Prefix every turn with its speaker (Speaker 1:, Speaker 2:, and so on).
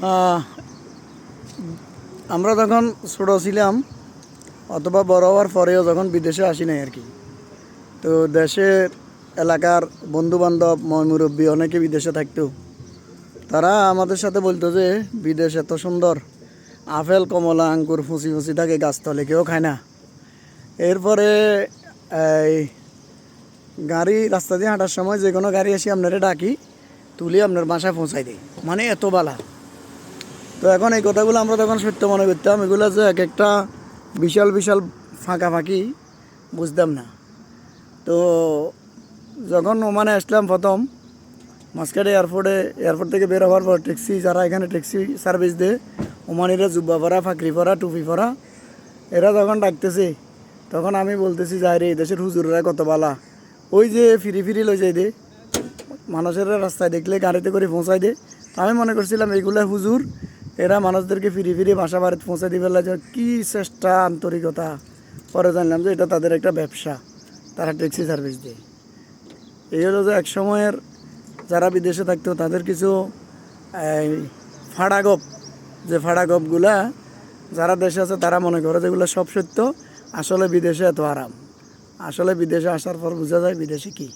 Speaker 1: আহ, আমরা যখন ছোট ছিলাম অথবা বড় হওয়ার পরেও যখন বিদেশে আসি নাই আর কি, তো দেশের এলাকার বন্ধু বান্ধব মুরব্বী অনেকে বিদেশে থাকতো। তারা আমাদের সাথে বলতো যে বিদেশ এত সুন্দর, আপেল কমলা আঙ্গুর ফুচি ফুচি থাকে গাছতলে, কেউ খায় না। এরপরে এই গাড়ি রাস্তা দিয়ে হাঁটার সময় যে কোনো গাড়ি এসে আপনারা ডাকি, তুলে আপনার বাসায় পৌঁছাই দেয়, মানে এত বালা। তো এখন এই কথাগুলো আমরা তখন সত্য মনে করতাম, এগুলো যে এক একটা বিশাল বিশাল ফাঁকা ফাঁকি বুঝতাম না। তো যখন ওমানে আসলাম প্রথম, মাসকাটে এয়ারপোর্ট থেকে বের হওয়ার পর ট্যাক্সি, যারা এখানে ট্যাক্সি সার্ভিস দেয়, ওমানিরা জুব্বা পরা, ফাঁকরি পরা, টুপি পরা, এরা যখন ডাকতেছে, তখন আমি বলতেছি যাই রে, দেশের হুজুররা কত বালা। ওই যে ফিরি ফিরি লই যাই দে, মানুষের রাস্তায় দেখলে গাড়িতে করে পৌঁছাই দে। আমি মনে করছিলাম এইগুলা হুজুর, এরা মানুষদেরকে ফিরি ফিরি বাসা বাড়িতে পৌঁছে দিবে, যে কী চেষ্টা আন্তরিকতা। পরে জানলাম যে এটা তাদের একটা ব্যবসা, তারা ট্যাক্সি সার্ভিস দেয়। এই হলো যে এক সময়ের যারা বিদেশে থাকতো তাদের কিছু এই ফাড়াগপ, যে ফাড়াগপগুলা যারা দেশে আছে তারা মনে করে যেগুলো সব সত্য। আসলে বিদেশে এত আরাম, আসলে বিদেশে আসার পর বোঝা যায় বিদেশে কী।